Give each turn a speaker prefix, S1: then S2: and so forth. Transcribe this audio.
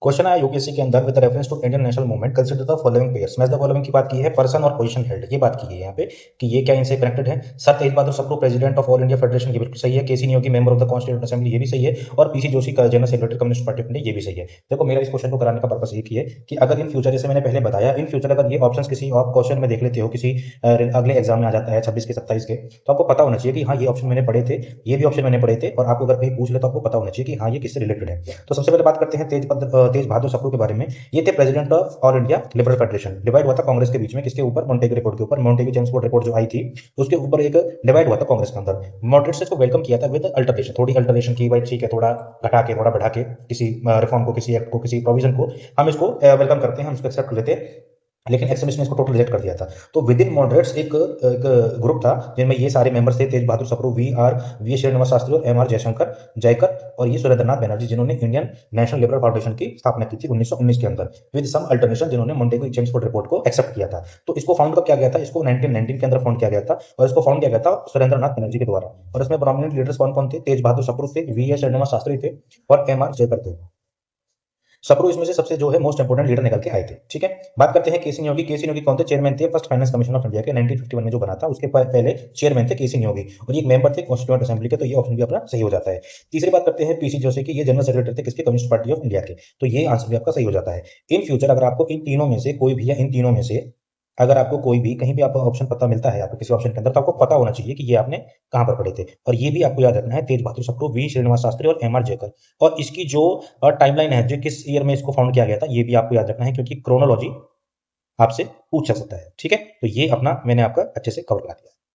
S1: Question आया UPSC के अंदर with reference to Indian national movement consider the following pairs. Match the following की बात की है, पर्सन और पोजीशन हेल्ड की बात की है यहाँ पे कि ये क्या इनसे कनेक्टेड है। Sir Tej Bahadur Sapru president of all India federation, ये बिल्कुल सही है। K C Neogy member of the constituent assembly, ये भी सही है। और P C Joshi general secretary communist party of India, ये भी सही है। देखो मेरा इस क्वेश्चन को कराने का पर्पस एक ही है कि अगर इन फ्यूचर, जैसे मैंने पहले बताया, इन फ्यूचर अगर ये ऑप्शन किसी और क्वेश्चन में देख लेते हो, किसी अगले एग्जाम में आ जाता है 26 के 27 के, तो आपको पता होना चाहिए कि हाँ ये ऑप्शन मैंने पढ़े थे, ये भी ऑप्शन मैंने पढ़े थे, और आपको अगर कहीं पूछ ले तो आपको पता होना चाहिए कि हाँ ये किससे रिलेटेड है। तो सबसे पहले बात करते हैं तेज बहादुर सप्रू के बारे में। ये थे president of all India liberal federation. Divide हुआ था कांग्रेस के बीच में, किसके ऊपर? मॉन्टेगू रिपोर्ट के ऊपर। मॉन्टेगू चेम्सफोर्ड रिपोर्ट जो आई थी उसके ऊपर एक डिवाइड हुआ था कांग्रेस के अंदर। मॉडरेट्स ने इसको वेलकम किया था विद अल्टरेशन, थोड़ी अल्टरेशन की, भाई ठीक है, थोड़ा घटा के थोड़ा बढ़ा के किसी रिफॉर्म को, किसी एक्ट को, किसी प्रोविजन को हम इसको वेलकम करते हैं, हम इसको एक्सेप्ट कर लेते हैं। लेकिन एक्सट्रीमिस्ट ने इसको टोटल रिजेक्ट कर दिया था। तो विद इन मॉडरेट्स एक ग्रुप था जिनमें ये सारे मेंबर्स थे, तेज बहादुर सप्रू, वी श्रीनिवास शास्त्री और एम आर जयशंकर जयकर और ये सुरेंद्रनाथ बनर्जी, जिन्होंने इंडियन नेशनल लिबरल फाउंडेशन की स्थापना की थी 1919 के अंदर, विद सम अल्टरनेशन, जिन्होंने मॉन्टेगू चेम्सफोर्ड रिपोर्ट को एक्सेप्ट किया था। तो इसको फाउंड कब किया गया था? इसको 1919 के अंदर फाउंड किया गया था, और इसको फाउंड किया गया था सुरेंद्रनाथ बनर्जी के द्वारा। और इसमें प्रोमिनेंट लीडर्स कौन कौन थे? तेज बहादुर सप्रू थे, वी श्रीनिवास शास्त्री थे और एम आर जयकर थे। सप्रू इसमें से सबसे जो है मोस्ट इंपोर्टेंट लीडर निकल के आए थे। ठीक है, बात करते हैं केसी नियोगी। केसी नियोगी कौन थे? चेयरमैन थे first finance commission of India के, 1951 में जो बना था उसके पहले चेयरमैन थे केसी नियोगी, और ये एक मेंबर थे कॉन्स्टिट्यूएंट असेंबली के। तो ये ऑप्शन भी अपना सही हो जाता है। तीसरी बात करते हैं पीसी जोशी की। ये जनरल सेक्रेटरी थे किसके? कम्युनिस्ट पार्टी ऑफ इंडिया के। तो ये आंसर भी आपका सही हो जाता है। इन फ्यूचर अगर आपको इन तीनों में से कोई भी, या इन तीनों में से अगर आपको कोई भी कहीं भी आपको ऑप्शन पता मिलता है, आपको किसी ऑप्शन के अंदर, तो आपको पता होना चाहिए कि ये आपने कहाँ पर पढ़े थे। और ये भी आपको याद रखना है, तेज बहादुर सप्रू, वी श्रीनिवास शास्त्री और एम आर जयकर। और इसकी जो टाइमलाइन है, जो किस ईयर में इसको फाउंड किया गया था, ये भी आपको याद रखना है, क्योंकि क्रोनोलॉजी आपसे पूछा सकता है। ठीक है, तो ये अपना मैंने आपका अच्छे से कवर करा दिया।